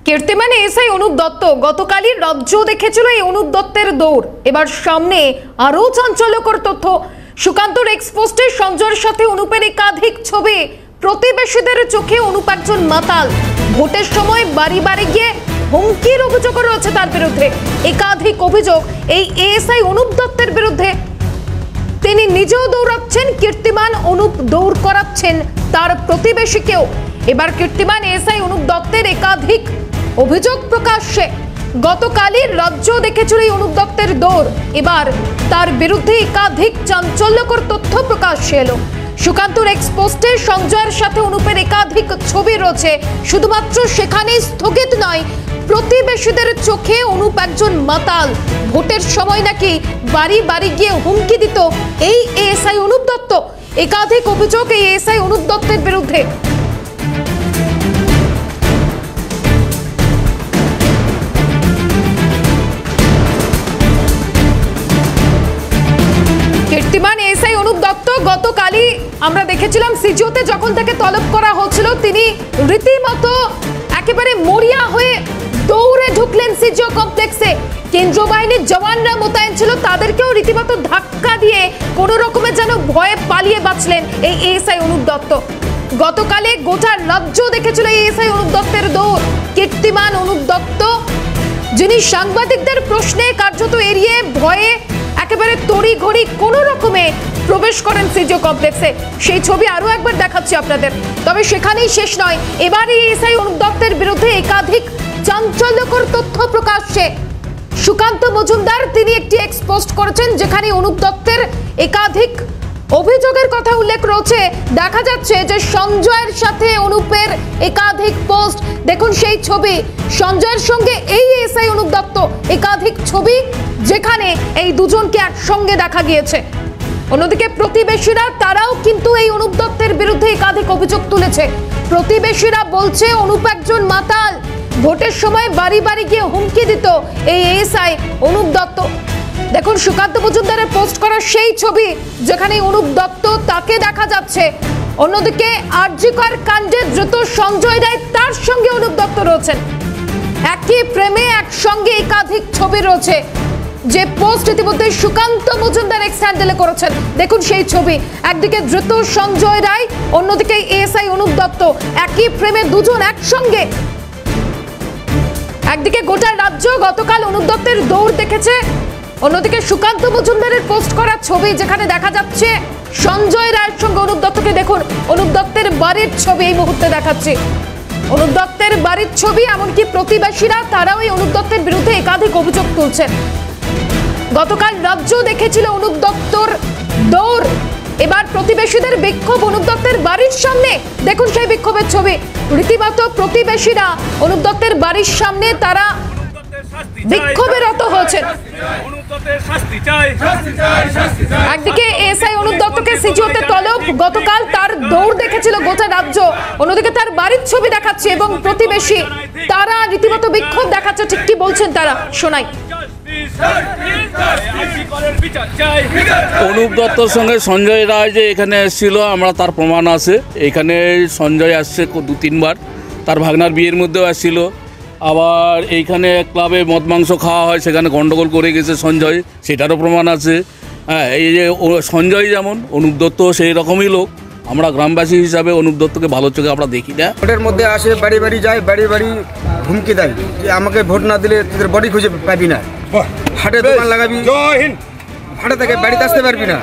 কীর্তিমান SI Anup Dutta গতকালই রাজ্য দেখেছিল এই অনুপ দত্তের দৌড়। এবার সামনে আরো চাঞ্চল্যকর তথ্য। সুকান্তর এক্সপোস্টে সঞ্জয়ের সাথে অনুপের একাধিক ছবি। প্রতিবেশীদের চোখে অনুপ একজন মাতাল। ভোটের সময় বাড়ি বাড়ি গিয়ে হুমকির অভিযোগ রয়েছে তার বিরুদ্ধে। একাধিক অভিযোগ এই এসআই অনুপ দত্তের বিরুদ্ধে। তিনি নিজেও দৌড়াচ্ছেন, কীর্তিমান অনুপ দৌড় করাচ্ছেন তার প্রতিবেশীকেও। এবার কীর্তিমান এসআই অনুপ দত্তের একাধিক অভিযোগ প্রকাশ্যে। গতকালই রাজ্য দেখেছিল এই অনুপ দত্তের দৌড়। এবার তার বিরুদ্ধে একাধিক চাঞ্চল্যকর তথ্য প্রকাশ্যে এলো। সুকান্তর এক্সপোস্টে সঞ্জয়ের সাথে অনুপের একাধিক ছবি রয়েছে। শুধুমাত্র সেখানেই স্থগিত নয়, প্রতিবেশীদের চোখে অনুপ একজন মাতাল। ভোটের সময় নাকি বাড়ি বাড়ি গিয়ে হুমকি দিত এই এসআই অনুপ দত্ত। একাধিক অভিযোগ এই এসআই অনুপ দত্তের বিরুদ্ধে। কীর্তিমান এসআই অনুপ দত্ত গতকালই আমরা দেখেছিলাম সিজিওতে যখন তাকে তলব করা হচ্ছিল, তিনি রীতিমতো একেবারে মরিয়া হয়ে দৌড়ে ঢুকলেন সিজিও কমপ্লেক্সে। কেন্দ্রীয় বাহিনীর জওয়ানরা মোতায়েন ছিল, তাদেরকেও রীতিমতো ধাক্কা দিয়ে কোনো রকমে যেন ভয়ে পালিয়ে বাঁচলেন এই এসআই অনুপ দত্ত। গতকালে গোটা রাজ্য দেখেছিল এই এসআই অনুপ দত্তের দৌড়। কীর্তিমান অনুপ দত্ত, যিনি সাংবাদিকদের প্রশ্নে কার্যত এড়িয়ে ভয়ে একেবারে তড়িঘড়ি কোনো রকমে প্রবেশ করেন সিজিও কমপ্লেক্সে। সেই ছবি আরো একবার দেখাচ্ছি আপনাদের। তবে সেখানেই শেষ নয়, এবার এই এসআই অনুপ দত্তের বিরুদ্ধে একাধিক চাঞ্চল্যকর তথ্য প্রকাশ্যে। সুকান্ত মজুমদার তিনি একটি এক্সপোস্ট করেছেন, যেখানে অনুপ দত্তের একাধিক অভিযোগের কথা উল্লেখ রয়েছে। দেখা যাচ্ছে যে সঞ্জয়ের সাথে অনুপের একাধিক পোস্ট। দেখুন সেই ছবি, সঞ্জয়ের সঙ্গে এই এসআই অনুপ দত্ত, একাধিক ছবি যেখানে এই দুজনকে একসঙ্গে দেখা গিয়েছে। অন্যদিকে প্রতিবেশীরা তারাও কিন্তু এই অনুপ দত্তের বিরুদ্ধে একাধিক অভিযোগ তুলেছে। প্রতিবেশীরা বলছে অনুপ একজন মাতাল, ভোটের সময় বাড়ি বাড়ি গিয়ে হুমকি দিত এই এসআই অনুপ দত্ত। দেখুন সুকান্ত মজুমদারের পোস্ট করা সেই ছবি, যেখানে অনুপ দত্ত তাকে দেখা যাচ্ছে। অন্যদিকে আরজিকর কাণ্ডে দ্রুত সঞ্জয় রায়, তার সঙ্গে অনুপ দত্ত রয়েছেন। একই প্রেমে একসঙ্গে একাধিক ছবি রয়েছে, যে পোস্ট ইতিমধ্যে সুকান্ত মজুমদার এক্স হ্যান্ডেলে করেছেন। দেখুন সেই ছবি, একদিকে দ্রুত সঞ্জয় রায়, অন্যদিকে এসআই অনুপ দত্ত, একই প্রেমে দুজন একসঙ্গে। একদিকে গোটা রাজ্য গতকাল অনুপ দত্তের দৌড় দেখেছে, অন্যদিকে সুকান্ত মজুমদারের পোস্ট করা ছবি, যেখানে দেখা যাচ্ছে সঞ্জয় রায়ের সঙ্গে অনুপ দত্তকে। দেখুন অনুপ দত্তের বাড়ির ছবি এই মুহূর্তে দেখাচ্ছি, অনুপ দত্তের বাড়ির ছবি। এমনকি প্রতিবেশীরা তারাও এই অনুপ দত্তের বিরুদ্ধে একাধিক অভিযোগ তুলছেন। গতকাল রাজ্য দেখেছিল অনুপ দত্তর দৌড়। এবার প্রতিবেশীদের বিক্ষোভ অনুপ দত্তের বাড়ির সামনে। দেখুন সেই বিক্ষোভের ছবি, রীতিমতো প্রতিবেশীরা অনুপ দত্তের বাড়ির সামনে তারা বিক্ষোভে রত হয়েছেন। একদিকে এসআই অনুপ দত্তকে সিজিওতে তলব, গতকাল তার দৌড় দেখেছিল গোটা রাজ্য। অন্যদিকে তার বাড়ির ছবি দেখাচ্ছে এবং প্রতিবেশী তারা রীতিমতো বিক্ষোভ দেখাচ্ছে। ঠিক কি বলছেন তারা, শোনাই। অনুপ দত্তর সঙ্গে সঞ্জয় রায় যে এখানে এসেছিল, আমরা তার প্রমাণ আছে। এখানে সঞ্জয় আসছে 2-3 বার, তার ভাগনার বিয়ের মধ্যেও আসছিল। আবার এইখানে ক্লাবে মদ মাংস খাওয়া হয়, সেখানে গন্ডগোল করে গেছে সঞ্জয়, সেটারও প্রমাণ আছে। হ্যাঁ, এই যে সঞ্জয় যেমন, অনুপ দত্ত সেই রকমই লোক। আমরা গ্রামবাসী হিসাবে অনুপ দত্তকে ভালো চোখে আমরা দেখি না। ভোটের মধ্যে আসে, বাড়ি বাড়ি যায়, বাড়ি বাড়ি হুমকি দেয় যে আমাকে ভোট না দিলে তোদের বাড়ি খুঁজে পাবি না, হাটে দোকান লাগাবি, হাটে থেকে বাড়িতে আসতে পারবি না।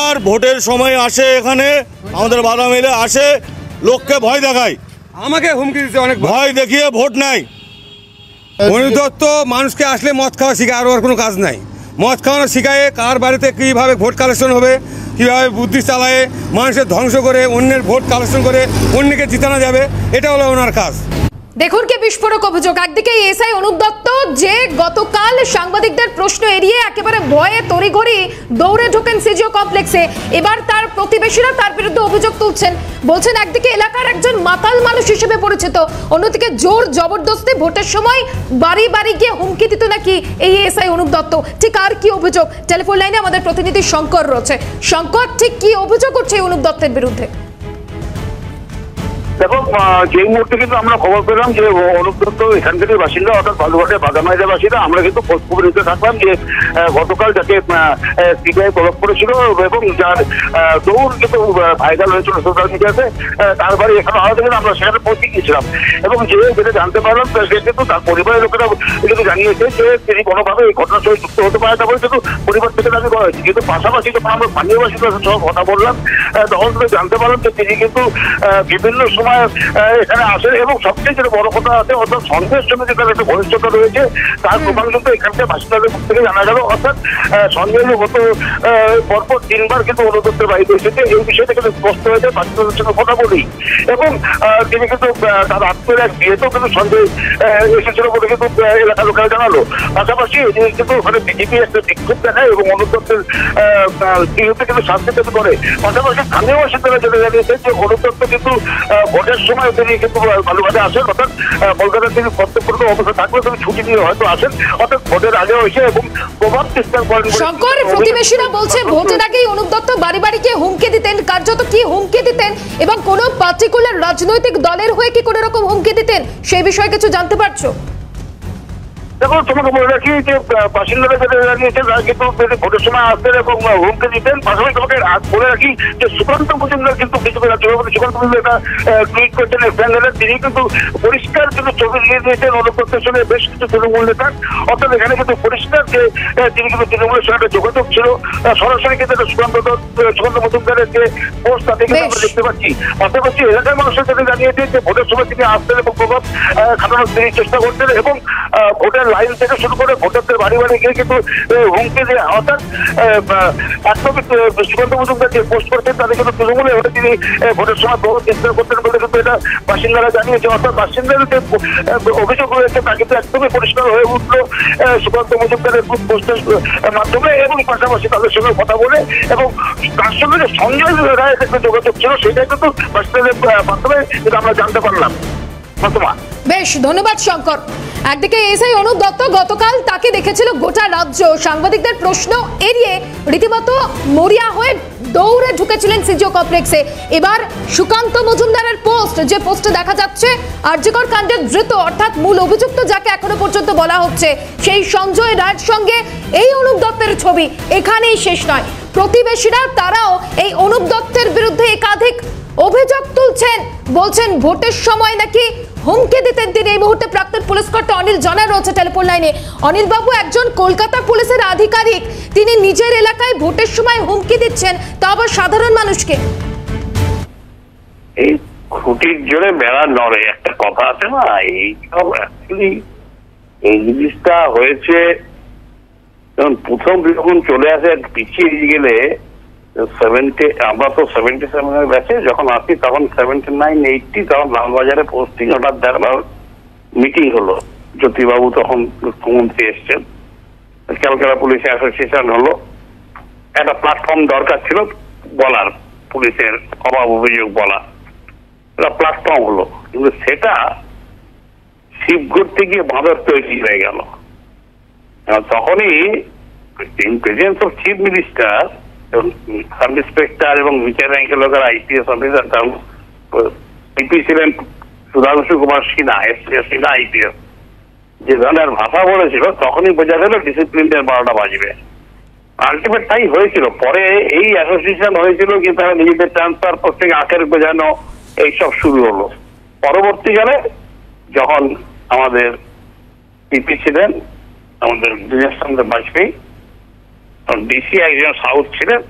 আর ভোটের সময় আসে, এখানে আমাদের বাধা মেলে আসে, লোককে ভয় দেখায়, আমাকে হুমকি দিতে অনেক ভয় দেখিয়ে ভোট নেয়। অনুপ দত্ত মানুষকে আসলে মদ খাওয়া শিখায়, আর ওর কোনো কাজ নাই। মদ খাওয়ানো শিখায়, কার বাড়িতে কীভাবে ভোট কালেকশন হবে, কীভাবে বুদ্ধি চালায়, মানুষের ধ্বংস করে, অন্যের ভোট কালেকশন করে অন্যকে জিতানো যাবে, এটা হলো ওনার কাজ। দেখুন কি বিস্ফোরক অভিযোগ। একদিকে এসআই অনুপ দত্ত, যে গতকাল সাংবাদিকদের প্রশ্ন এড়িয়ে একেবারে ভয়ে তড়িঘড়ি দৌড়ে ঢোকেন সিজিও কমপ্লেক্সে। এবার তার প্রতিবেশীরা তার বিরুদ্ধে অভিযোগ তুলছেন, বলছেন একদিকে এলাকার একজন মাতাল মানুষ হিসেবে পরিচিত, অন্যদিকে জোর জবরদস্তি ভোটের সময় বাড়ি বাড়ি গিয়ে হুমকি দিত নাকি এই এসআই অনুপ দত্ত। ঠিক আর কি অভিযোগ, টেলিফোন লাইনে আমাদের প্রতিনিধি শঙ্কর রয়েছে। শঙ্কর, ঠিক কি অভিযোগ করছে অনুপ দত্তের বিরুদ্ধে? দেখো যেই মুহূর্তে কিন্তু আমরা খবর পেলাম যে অনুপ দত্ত এখান থেকে বাসিন্দা, অর্থাৎ বালুঘাটের বাগামাইদের বাসিন্দা, আমরা কিন্তু খোঁজখবর নিতে থাকলাম যে গতকাল যাকে সিবিআই তলব করেছিল এবং যার দৌড় কিন্তু ভাইরাল হয়েছিল সোশ্যাল মিডিয়াতে, তার বাড়ি এখানে আলাদা থেকে আমরা সেখানে পৌঁছে গিয়েছিলাম এবং যেটা জানতে পারলাম সে কিন্তু তার পরিবারের লোকেরা কিন্তু জানিয়েছে যে তিনি কোনোভাবে এই ঘটনার সঙ্গে যুক্ত হতে পারে না বলে কিন্তু পরিবার থেকে দাবি করা হয়েছে। কিন্তু পাশাপাশি যখন আমরা স্থানীয় বাসিন্দার সঙ্গে কথা বললাম তখন কিন্তু জানতে পারলাম যে তিনি কিন্তু বিভিন্ন সময় এখানে আসেন এবং সবচেয়ে যেটা বড় কথা আছে, অর্থাৎ সঞ্জয়ের সঙ্গে যে তার একটা ঘনিষ্ঠতা রয়েছে তার প্রমাণ কিন্তু এখানকার বাসিন্দাদের মুখ থেকে জানা গেল। অর্থাৎ সঞ্জয় গত পরপর 3 বার কিন্তু অনুপ দত্তের বাড়িতে এসেছে, এই বিষয়টা কিন্তু স্পষ্ট হয়েছে বাসিন্দাদের সঙ্গে কথা বলি এবং তিনি কিন্তু তার আত্মীয়ের এক বিয়েতেও কিন্তু সঞ্জয় এসেছিল বলে কিন্তু এলাকার লোকেরা জানালো। পাশাপাশি কিন্তু ওখানে বিজেপি একটা বিক্ষোভ দেখায় এবং অনুপ দত্তের বিরুদ্ধে কিন্তু শাস্তি দাবি করে। পাশাপাশি স্থানীয় বাসিন্দারা যেটা জানিয়েছে যে অনুপ দত্ত কিন্তু ভোটের সময় তিনি কিন্তু বালুঘাটে আসেন, অর্থাৎ কলকাতার তিনি কর্তব্যরত অবস্থা থাকলে তিনি ছুটি নিয়ে হয়তো আসেন, অর্থাৎ ভোটের আগেও এসে এবং প্রভাব বিস্তার করেন। শঙ্কর, প্রতিবেশীরা বলছে ভোটের আগেই অনুপ দত্ত বাড়ি বাড়িকে হুমকি দিতেন, কার্যত কি হুমকি দিতেন এবং কোন পার্টিকুলার রাজনৈতিক দলের হয়ে কি কোন রকম হুমকি দিতেন সেই বিষয়ে কিছু জানতে পারছো? দেখো তোমাকে বলে রাখি যে বাসিন্দারা যেটা জানিয়েছে তারা কিন্তু ভোটের সময় আসতেন এবং হুমকি দিতেন। পাশাপাশি তোমাকে বলে রাখি যে সুকান্ত মজুমদার কিন্তু বিজেপি রাজ্য সভাপতি সুকান্ত মজুমদার একটা টুইট করেছেন প্যানেলে, তিনি কিন্তু পরিষ্কার কিন্তু ছবি দিয়ে দিয়েছেন অনুপ দত্তের সঙ্গে বেশ কিছু তৃণমূল নেতার, অর্থাৎ এখানে কিন্তু পরিষ্কার যে তিনি কিন্তু তৃণমূলের সঙ্গে যোগাযোগ ছিল সরাসরি কিন্তু সুকান্ত মজুমদারের যে পোস্ট তাতে কিন্তু আমরা দেখতে পাচ্ছি। পাশাপাশি এলাকার মানুষের সাথে জানিয়েছে যে ভোটের সময় তিনি আসতেন এবং প্রভাব খাটানোর তিনি চেষ্টা করতেন এবং ভোটের লাইন থেকে শুরু করে ভোটারদের বাড়ি বাড়ি গিয়ে কিন্তু হুমকি দিয়ে, অর্থাৎ একদমই সুকান্ত মজুমদার যে পোস্ট করতেন তাদের কিন্তু তৃণমূলে হলে তিনি ভোটের সময় বহু চেষ্টা করতেন বলে কিন্তু এটা বাসিন্দারা জানিয়েছে। অর্থাৎ বাসিন্দাদের যে অভিযোগ রয়েছে তা কিন্তু একদমই পরিষ্কার হয়ে উঠলো সুকান্ত মজুমদারের পোস্টের মাধ্যমে এবং পাশাপাশি তাদের সঙ্গে কথা বলে এবং তার সঙ্গে যে সঞ্জয় রায়ের একটা যোগাযোগ ছিল সেটাই কিন্তু বাসিন্দাদের মাধ্যমে কিন্তু আমরা জানতে পারলাম। বেশ, ধন্যবাদ শঙ্কর। একদিকে এসআই অনুপ দত্ত গতকাল তাকে দেখেছিল গোটা রাজ্য, সাংবাদিকদের প্রশ্ন এড়িয়ে রীতিমতো মরিয়া হয়ে দৌড়ে ঢুকেছিলেন সিজিও কমপ্লেক্সে। এবার সুকান্ত মজুমদারের পোস্ট, যে পোস্টে দেখা যাচ্ছে আরজিকর কাণ্ডের ধৃত অর্থাৎ মূল অভিযুক্ত যাকে এখনো পর্যন্ত বলা হচ্ছে সেই সঞ্জয় রায়ের সঙ্গে এই অনুপ দত্তের ছবি এখানেই শেষ নয়। প্রতিবেশীরা তারাও এই অনুপ দত্তের বিরুদ্ধে একাধিক অভিযোগ তুলছেন, বলছেন ভোটের সময় নাকি হুমকি দিতেন তিনি। এই মুহূর্তে প্রাক্তন পুলিশ কর্তা অনিল জানা রয়েছে টেলিফোন লাইনে। অনিল বাবু, একজন কলকাতা পুলিশের আধিকারিক, তিনি নিজের এলাকায় ভোটের সময় হুমকি দিচ্ছেন, তা আবার সাধারণ মানুষকে। এই খুঁটির জোরে বেড়া নড়ে একটা কথা আছে না, এইসব অ্যাকচুয়ালি এই জিনিসটা হয়েছে যখন প্রথম যখন চলে আসে পিছিয়ে গেলে 70, আমরা তো 77 ব্যাচে যখন আসি তখন 79, 80 তখন লালবাজারে পোস্টিং, হঠাৎ দেখলাম মিটিং হলো, জ্যোতিবাবু তখন মুখ্যমন্ত্রী এসছেন, ক্যালকাটা পুলিশ অ্যাসোসিয়েশন হলো, একটা প্ল্যাটফর্ম দরকার ছিল বলার, পুলিশের অভাব অভিযোগ বলা, একটা প্ল্যাটফর্ম হলো, কিন্তু সেটা শিব করতে গিয়ে বাঁদর তৈরি হয়ে গেল। তখনই in presence of chief minister, sub inspector এবং বিচার র্যাঙ্কের লোকের আইপিএস অফিসার সিপি ছিলেন সুধাংশু কুমার সিনহা, সিনহা আইপিএস, যে ধরনের ভাষা বলেছিল তখনই বোঝা গেল ডিসিপ্লিনের 12টা বাজবে। আলটিমেট তাই হয়েছিল। পরে এই অ্যাসোসিয়েশন হয়েছিল কিন্তু তারা নিজেদের ট্রান্সফার পোস্টিং আখের বোঝানো এইসব শুরু হলো। পরবর্তীকালে যখন আমাদের পিপি ছিলেন আমাদের দীনেশ চন্দ্র বাজপেয়ী, ডিসি একজন সাউথ ছিলেন,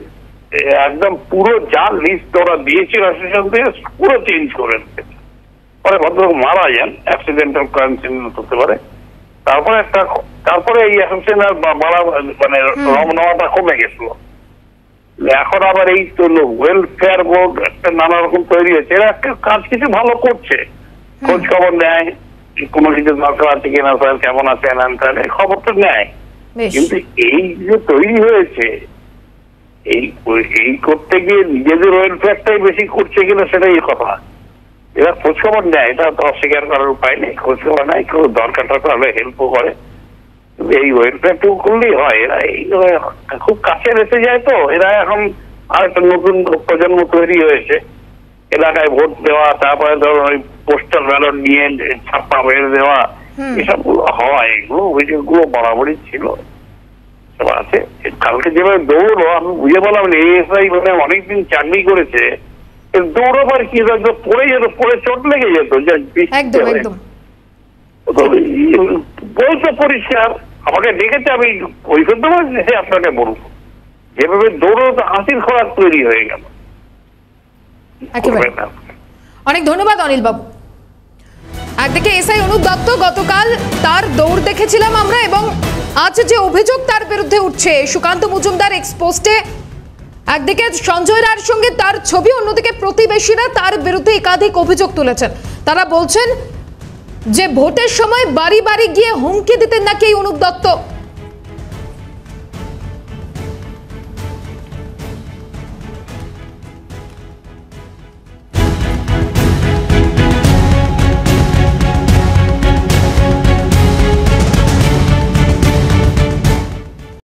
একদম পুরো যা লিস্ট ওরা দিয়েছিল অ্যাসোসিয়েশন থেকে পুরো চেঞ্জ করে দিয়েছে। পরে ভদ্রলোক মারা যান, অ্যাক্সিডেন্টাল ক্রাইম হতে পারে। তারপরে এই অ্যাসোসিয়েশন বাড়া মানে রং নেওয়াটা কমে গেছিল। এখন আবার এই তো ওয়েলফেয়ার বোর্ড একটা নানা রকম তৈরি হয়েছে, এরা একটা কাজ কিছু ভালো করছে, খোঁজ খবর নেয়, কোনো কিছু দরকার আছে কিনা, স্যার কেমন আছে খবর তো নেয়। কিন্তু এই যে তৈরি হয়েছে এই করতে গিয়ে নিজেদের ওয়েলফেয়ারটাই বেশি করছে কিনা সেটাই কথা। এরা খোঁজ খবর নেয়, এটা তো অস্বীকার করার উপায় নেই, খোঁজ খবর নেয়, কেউ দরকার হলে হেল্পও করে, কিন্তু এই ওয়েলফেয়ারটুকু করলেই হয়। এরা এই খুব কাছে রেখে যায় তো, এরা এখন আর একটা নতুন প্রজন্ম তৈরি হয়েছে, এলাকায় ভোট দেওয়া, তারপরে ধরো ওই পোস্টাল ব্যালট নিয়ে ছাপ্পা মেরে দেওয়া, এসবগুলো হয়, এগুলো অভিযোগগুলো বরাবরই ছিল, সব আছে। কালকে যেভাবে দৌড়লো আমি বুঝে বললাম এএসআই মানে অনেকদিন চাকরি করেছে, দৌড়াবার কি পড়ে যেত, পড়ে চোট লেগে যেত, একদম একদম বলতো পরিষ্কার, আমাকে ডেকেছে, আমি কৈফিয়ত দেবো, আপনাকে বলবো যেভাবে দৌড়ো তো হাসির খোরাক তৈরি হয়ে গেল। একেবারে অনেক ধন্যবাদ অনিল বাবু। একদিকে এসআই অনুপ দত্ত, গতকাল তার দৌড় দেখেছিলাম আমরা, এবং আজ যে অভিযোগ তার বিরুদ্ধে উঠছে সুকান্ত মজুমদার এক্সপোস্টে, একদিকে সঞ্জয় রায়ের সঙ্গে তার ছবি, অন্যদিকে প্রতিবেশীরা তার বিরুদ্ধে একাধিক অভিযোগ তুলেছেন। তারা বলছেন যে ভোটের সময় বাড়ি বাড়ি গিয়ে হুমকি দিতেন নাকি এই অনুপ দত্ত।